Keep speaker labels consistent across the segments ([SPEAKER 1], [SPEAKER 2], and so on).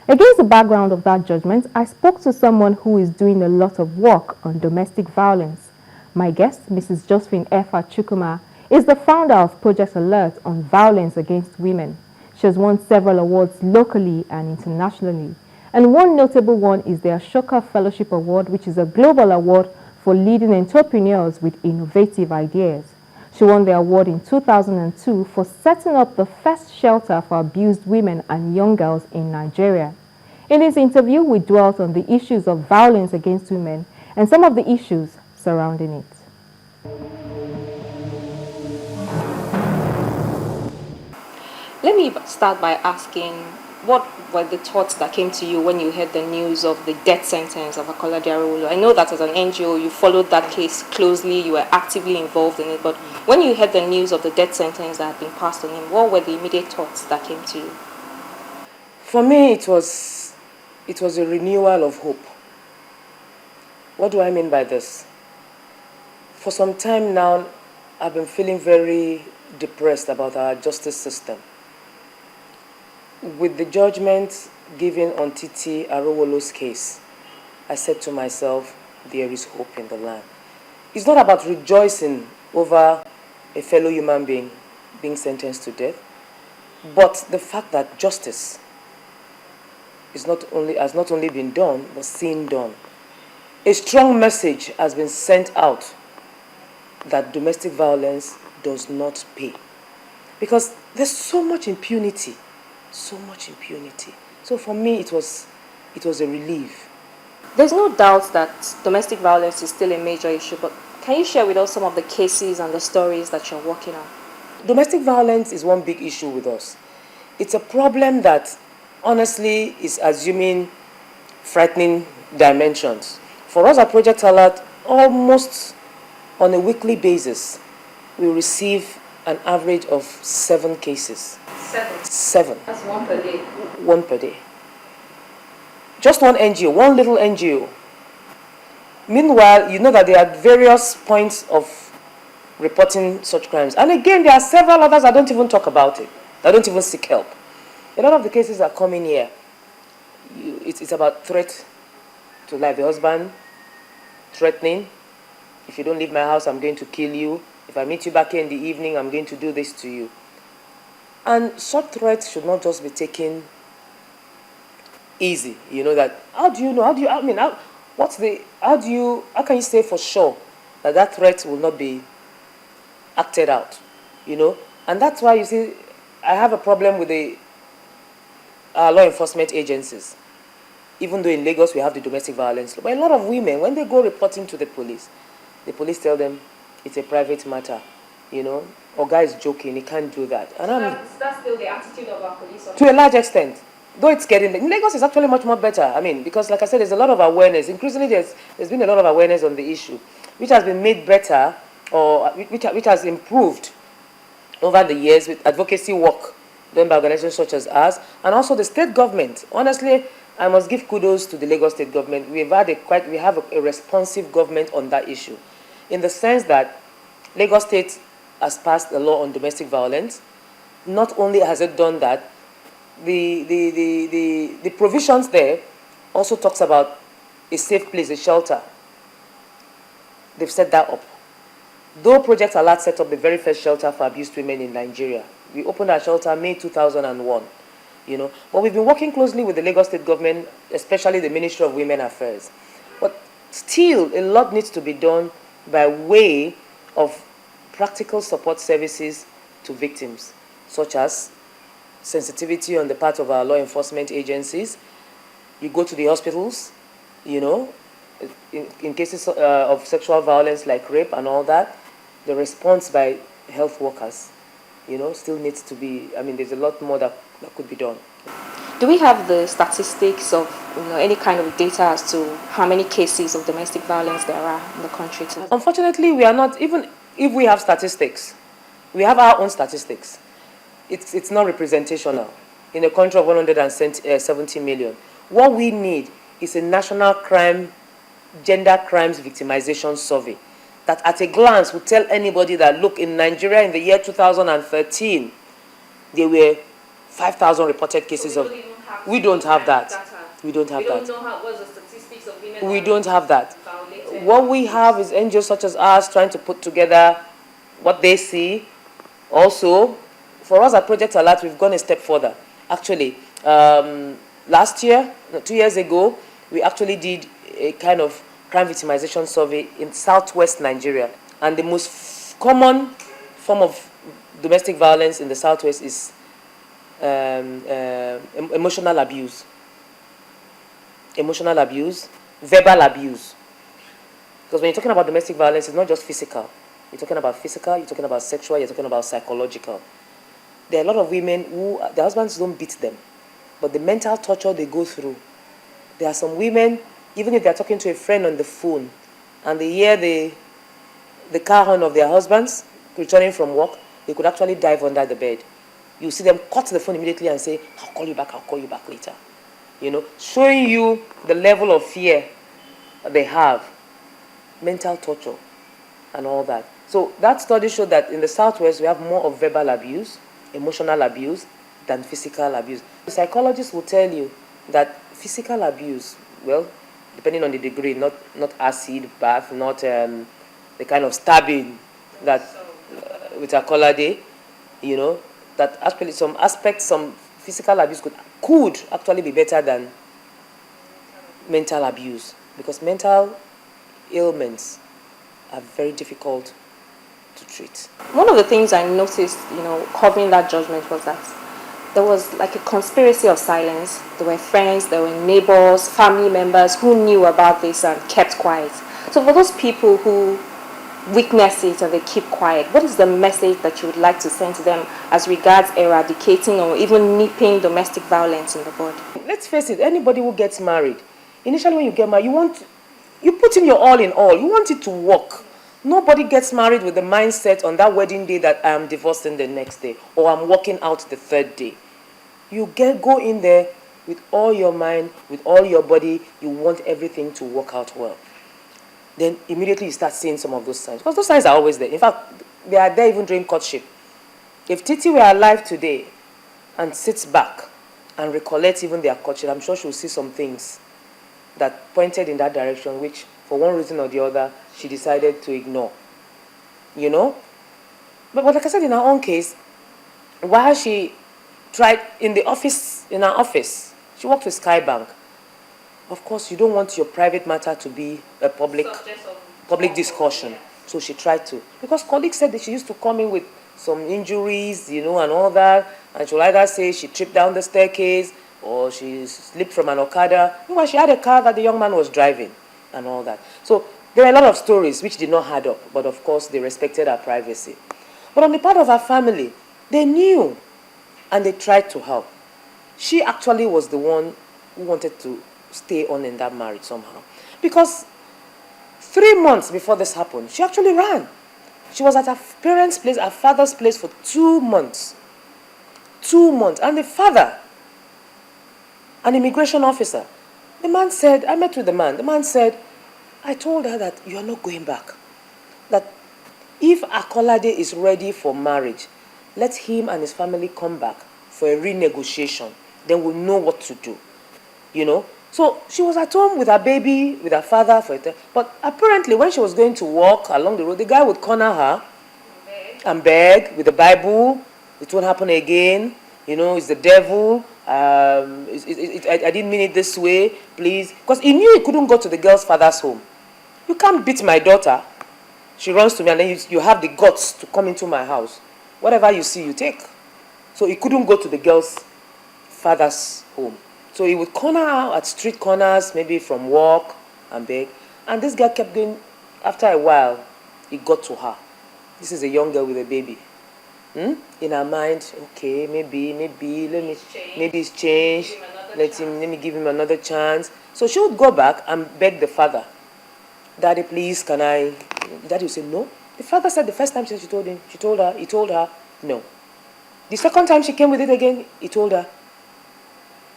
[SPEAKER 1] Against the background of that judgment, I spoke to someone who is doing a lot of work on domestic violence. My guest, Mrs. Josephine Effa-Chukwuma, is the founder of Project Alert on violence against women. She has won several awards locally and internationally. And one notable one is the Ashoka Fellowship Award, which is a global award for leading entrepreneurs with innovative ideas. She won the award in 2002 for setting up the first shelter for abused women and young girls in Nigeria. In this interview, we dwelt on the issues of violence against women and some of the issues surrounding it. Let me start by asking, what were the thoughts that came to you when you heard the news of the death sentence of Akolade Arowolo? I know that as an NGO, you followed that case closely, you were actively involved in it, but when you heard the news of the death sentence that had been passed on him, what were the immediate thoughts that came to you?
[SPEAKER 2] For me, it was a renewal of hope. What do I mean by this? For some time now, I've been feeling very depressed about our justice system. With the judgment given on Titi Arowolo's case, I said to myself, there is hope in the land. It's not about rejoicing over a fellow human being being sentenced to death, but the fact that justice has not only been done, but seen done. A strong message has been sent out that domestic violence does not pay. Because there's so much impunity. So much impunity. So for me, it was a relief.
[SPEAKER 1] There's no doubt that domestic violence is still a major issue, but can you share with us some of the cases and the stories that you're working on?
[SPEAKER 2] Domestic violence is one big issue with us. It's a problem that honestly is assuming frightening dimensions. For us at Project Alert, almost on a weekly basis, we receive an average of 7 cases. 7.
[SPEAKER 1] That's 1 per day.
[SPEAKER 2] 1 per day. Just one NGO, one little NGO. Meanwhile, you know that there are various points of reporting such crimes. And again, there are several others that don't even talk about it. That don't even seek help. A lot of the cases are coming here. It's about threat to life. The husband threatening, if you don't leave my house, I'm going to kill you. If I meet you back here in the evening, I'm going to do this to you. And such threats should not just be taken easy. You know that, how can you say for sure that that threat will not be acted out? You know? And that's why you see, I have a problem with the law enforcement agencies. Even though in Lagos we have the domestic violence law. But a lot of women, when they go reporting to the police tell them it's a private matter. You know, or guy is joking, he can't do that. And
[SPEAKER 1] that's still the attitude of our police officers.
[SPEAKER 2] To a large extent. Though it's getting, in Lagos is actually much more better. I mean, because like I said, there's a lot of awareness. Increasingly, there's been a lot of awareness on the issue, which has been made better, or which has improved over the years with advocacy work done by organizations such as ours, and also the state government. Honestly, I must give kudos to the Lagos state government. We have a responsive government on that issue, in the sense that Lagos state has passed a law on domestic violence. Not only has it done that, the provisions there also talks about a safe place, a shelter. They've set that up. Though Project Alert set up the very first shelter for abused women in Nigeria, we opened our shelter May 2001. You know, but we've been working closely with the Lagos state government, especially the Ministry of Women Affairs. But still, a lot needs to be done by way of practical support services to victims, such as sensitivity on the part of our law enforcement agencies. You go to the hospitals, you know, in cases of sexual violence like rape and all that, the response by health workers, you know, still needs to be, I mean, there's a lot more that could be done.
[SPEAKER 1] Do we have the statistics of, you know, any kind of data as to how many cases of domestic violence there are in the country today?
[SPEAKER 2] Unfortunately, we are not, even if we have statistics, we have our own statistics. It's not representational in a country of 170 million. What we need is a national gender crimes victimization survey that at a glance would tell anybody that, look, in Nigeria in the year 2013, there were 5,000 reported cases of...
[SPEAKER 1] We don't even have
[SPEAKER 2] We don't have that. We don't have that.
[SPEAKER 3] We don't know what's the statistics of women.
[SPEAKER 2] We don't have that.
[SPEAKER 3] Violated.
[SPEAKER 2] What we have is NGOs such as ours trying to put together what they see. Also, for us at Project Alert, we've gone a step further. Actually, last year, 2 years ago, we actually did a kind of crime victimization survey in southwest Nigeria. And the most common form of domestic violence in the southwest is emotional abuse. Emotional abuse, verbal abuse. Because when you're talking about domestic violence, it's not just physical. You're talking about physical, you're talking about sexual, you're talking about psychological. There are a lot of women who, their husbands don't beat them, but the mental torture they go through. There are some women, even if they're talking to a friend on the phone, and they hear the car horn of their husbands returning from work, they could actually dive under the bed. You see them cut the phone immediately and say, I'll call you back later. You know, showing you the level of fear they have, mental torture, and all that. So that study showed that in the Southwest, we have more of verbal abuse, emotional abuse, than physical abuse. The psychologists will tell you that physical abuse, well, depending on the degree, not acid bath, not the kind of stabbing that with a collar day, you know, that actually some aspects, some physical abuse could actually be better than mental abuse, because mental ailments are very difficult to treat.
[SPEAKER 3] One of the things I noticed, covering that judgment was that there was like a conspiracy of silence. There were friends, there were neighbors, family members who knew about this and kept quiet. So for those people who witness it and they keep quiet, what is the message that you would like to send to them as regards eradicating or even nipping domestic violence in the bud?
[SPEAKER 2] Let's face it, anybody who gets married, initially when you get married, you put in your all in all. You want it to work. Nobody gets married with the mindset on that wedding day that I am divorcing the next day or I'm walking out the third day. You go in there with all your mind, with all your body. You want everything to work out well. Then immediately you start seeing some of those signs. Because those signs are always there. In fact, they are there even during courtship. If Titi were alive today and sits back and recollects even their courtship, I'm sure she'll see some things that pointed in that direction, which for one reason or the other, she decided to ignore. You know? But like I said, in her own case, while she tried in her office, she worked with Skybank. Of course, you don't want your private matter to be a public discussion. Yeah. So she tried to. Because colleagues said that she used to come in with some injuries, and all that. And she'll either say she tripped down the staircase or she slipped from an Okada. Meanwhile, she had a car that the young man was driving and all that. So there are a lot of stories which did not add up. But of course, they respected her privacy. But on the part of her family, they knew and they tried to help. She actually was the one who wanted to stay on in that marriage somehow. Because 3 months before this happened, she actually ran. She was at her parents' place, her father's place for 2 months. 2 months. And the father, an immigration officer, the man said, I met with the man. The man said, I told her that you are not going back. That if Akolade is ready for marriage, let him and his family come back for a renegotiation. Then we'll know what to do. So she was at home with her baby, with her father for a time. But apparently when she was going to walk along the road, the guy would corner her and beg with the Bible. It won't happen again. It's the devil. I didn't mean it this way, please. Because he knew he couldn't go to the girl's father's home. You can't beat my daughter. She runs to me and then you have the guts to come into my house. Whatever you see, you take. So he couldn't go to the girl's father's home. So he would corner her at street corners, maybe from work and beg. And this guy kept going. After a while, he got to her. This is a young girl with a baby. In her mind, okay, maybe it's changed. Let me give him another chance. So she would go back and beg the father, Daddy, please, can I? Daddy would say no. The father said the first time he told her, no. The second time she came with it again, he told her,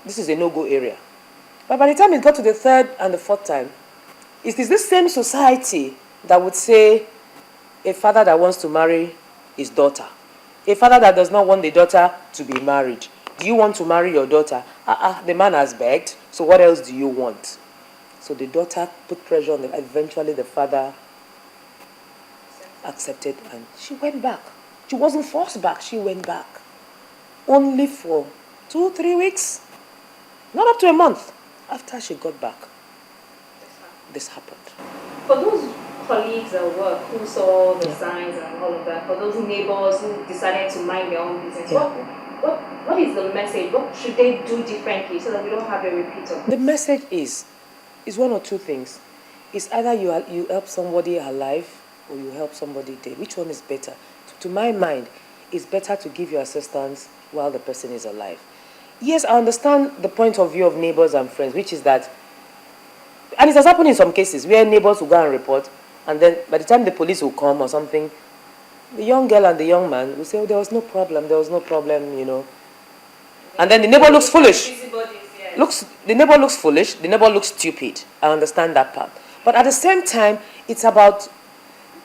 [SPEAKER 2] this is a no-go area. But by the time it got to the third and the fourth time, it is this same society that would say a father that wants to marry his daughter, a father that does not want the daughter to be married, Do you want to marry your daughter? The man has begged, so what else do you want? So the daughter put pressure on them. Eventually the father accepted and she went back. She wasn't forced back, she went back. Only for 2-3 weeks, not up to a month, after she got back, this happened.
[SPEAKER 3] For those colleagues at work who saw the signs and all of that, for those neighbors who decided to mind their own business, what is the message? What should they do differently so that we don't have a repeat of?
[SPEAKER 2] The message is one or two things. It's either you help somebody alive or you help somebody dead. Which one is better? To my mind, it's better to give your assistance while the person is alive. Yes, I understand the point of view of neighbors and friends, which is that, and it has happened in some cases where neighbors will go and report, and then by the time the police will come or something, the young girl and the young man will say, oh, there was no problem, you know. And then the neighbor looks foolish. The neighbor looks foolish, the neighbor looks stupid. I understand that part. But at the same time, it's about,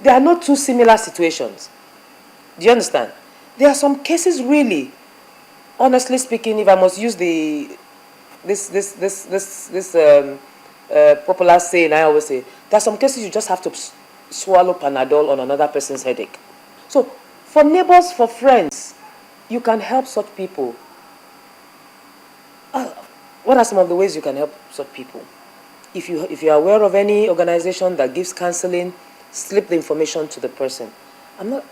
[SPEAKER 2] there are not two similar situations. Do you understand? There are some cases really, honestly speaking, if I must use this popular saying I always say, there are some cases you just have to swallow Panadol on another person's headache. So for neighbors, for friends, you can help such people. What are some of the ways you can help such people? If you are aware of any organization that gives counseling, slip the information to the person.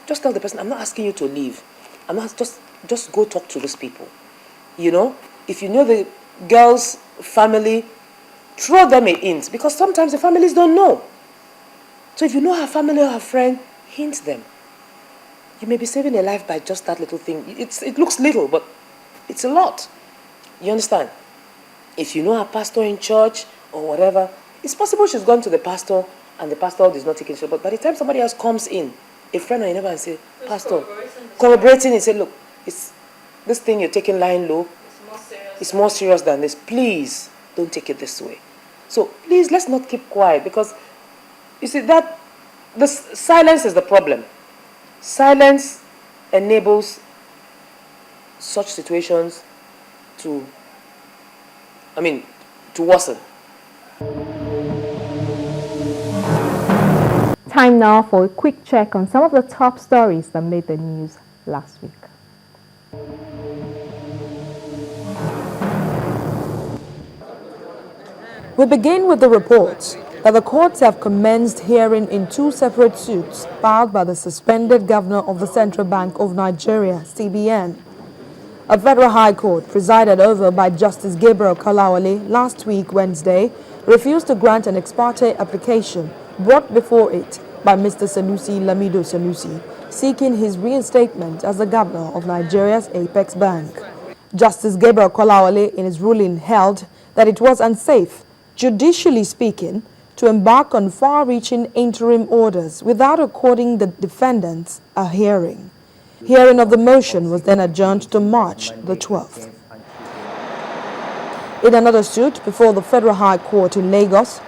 [SPEAKER 2] Just tell the person, I'm not asking you to leave. I'm not, just go talk to these people. You know, if you know the girl's family, throw them a hint, because sometimes the families don't know. So if you know her family or her friend, hint them. You may be saving a life by just that little thing. It looks little, but it's a lot. You understand? If you know her pastor in church or whatever, it's possible she's gone to the pastor and the pastor is not taking it. But by the time somebody else comes in, a friend or a neighbor, and say, Pastor, corroborating and say, look, this thing you're taking lying low, it's more serious than this. Please don't take it this way. So please, let's not keep quiet, because you see that the silence is the problem. Silence enables such situations to worsen.
[SPEAKER 1] Time now for a quick check on some of the top stories that made the news last week.
[SPEAKER 4] We begin with the report that the courts have commenced hearing in two separate suits filed by the suspended governor of the Central Bank of Nigeria, CBN. A federal high court presided over by Justice Gabriel Kolawole last week, Wednesday, refused to grant an ex parte application brought before it by Mr. Sanusi Lamido Sanusi, seeking his reinstatement as the governor of Nigeria's Apex Bank. Justice Gabriel Kolawole, in his ruling, held that it was unsafe, judicially speaking, to embark on far-reaching interim orders without according the defendants a hearing. Hearing of the motion was then adjourned to March the 12th. In another suit before the Federal High Court in Lagos,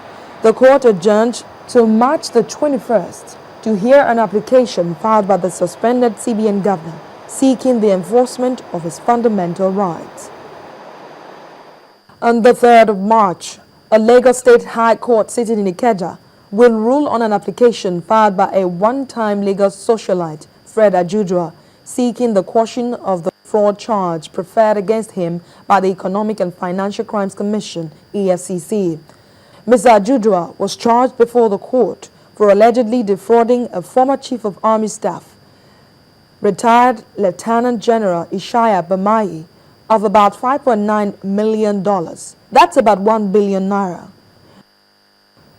[SPEAKER 4] the court adjourned to March the 21st to hear an application filed by the suspended CBN governor seeking the enforcement of his fundamental rights. On the 3rd of March, a Lagos State High Court sitting in Ikeja will rule on an application filed by a one-time Lagos socialite, Fred Ajudua, seeking the quashing of the fraud charge preferred against him by the Economic and Financial Crimes Commission, EFCC. Mr. Ajudua was charged before the court for allegedly defrauding a former Chief of Army Staff, retired Lieutenant General Ishaya Bamayi, of about $5.9 million. That's about 1 billion naira.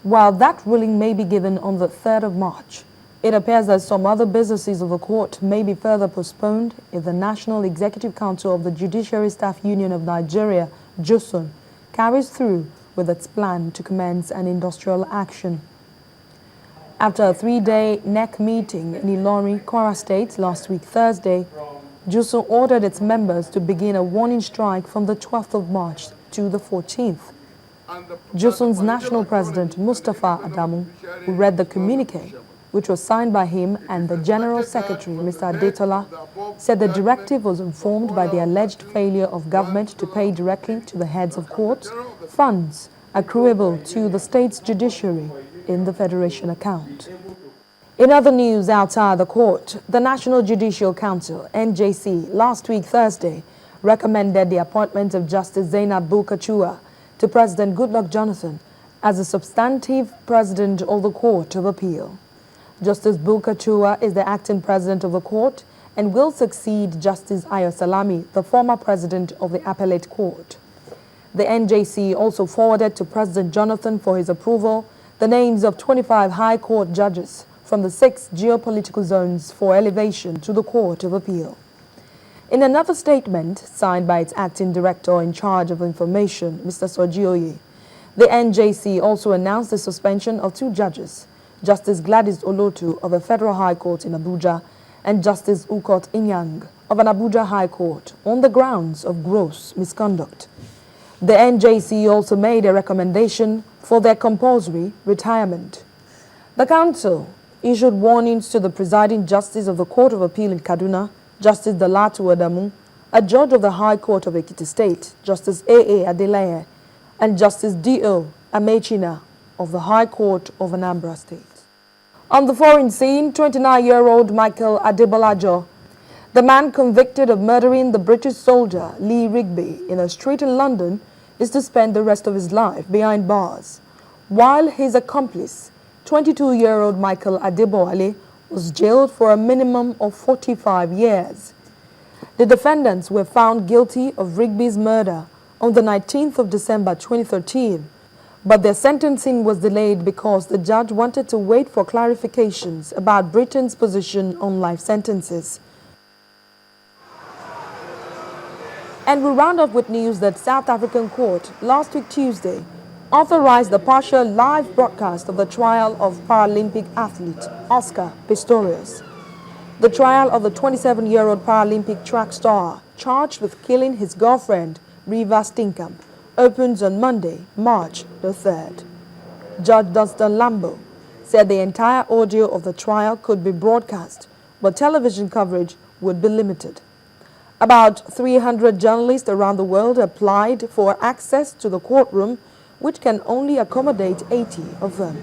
[SPEAKER 4] While that ruling may be given on the 3rd of March, it appears that some other businesses of the court may be further postponed if the National Executive Council of the Judiciary Staff Union of Nigeria, JUSUN, carries through with its plan to commence an industrial action. After a 3-day NEC meeting in Ilorin, Kwara State last week Thursday, JUSUN ordered its members to begin a warning strike from the 12th of March to the 14th. JUSUN's national president, Mustafa Adamu, who read the communique, which was signed by him and the General Secretary, Mr. Adetola, said the directive was informed by the alleged failure of government to pay directly to the heads of courts funds accruable to the state's judiciary in the Federation account. In other news outside the court, the National Judicial Council, NJC, last week Thursday, recommended the appointment of Justice Zainab Bulkachuwa to President Goodluck Jonathan as the substantive president of the Court of Appeal. Justice Bulkachuwa is the acting president of the court and will succeed Justice Ayo Salami, the former president of the Appellate Court. The NJC also forwarded to President Jonathan for his approval the names of 25 High Court judges from the 6 geopolitical zones for elevation to the Court of Appeal. In another statement signed by its acting director in charge of information, Mr. Sojioye, the NJC also announced the suspension of 2 judges, Justice Gladys Olotu of the Federal High Court in Abuja and Justice Ukot Inyang of an Abuja High Court on the grounds of gross misconduct. The NJC also made a recommendation for their compulsory retirement. The Council issued warnings to the presiding Justice of the Court of Appeal in Kaduna, Justice Dalatu Adamu, a judge of the High Court of Ekiti State, Justice A.A. Adeleye, and Justice D.O. Amechina of the High Court of Anambra State. On the foreign scene, 29-year-old Michael Adebolajo, the man convicted of murdering the British soldier Lee Rigby in a street in London, is to spend the rest of his life behind bars, while his accomplice, 22-year-old Michael Adebowale, was jailed for a minimum of 45 years. The defendants were found guilty of Rigby's murder on the 19th of December 2013, but their sentencing was delayed because the judge wanted to wait for clarifications about Britain's position on life sentences. And we round up with news that South African court last week Tuesday authorized the partial live broadcast of the trial of Paralympic athlete Oscar Pistorius. The trial of the 27-year-old Paralympic track star charged with killing his girlfriend, Riva Steenkamp, opens on Monday, March the 3rd. Judge Dunstan Lambo said the entire audio of the trial could be broadcast, but television coverage would be limited. About 300 journalists around the world applied for access to the courtroom, which can only accommodate 80 of them.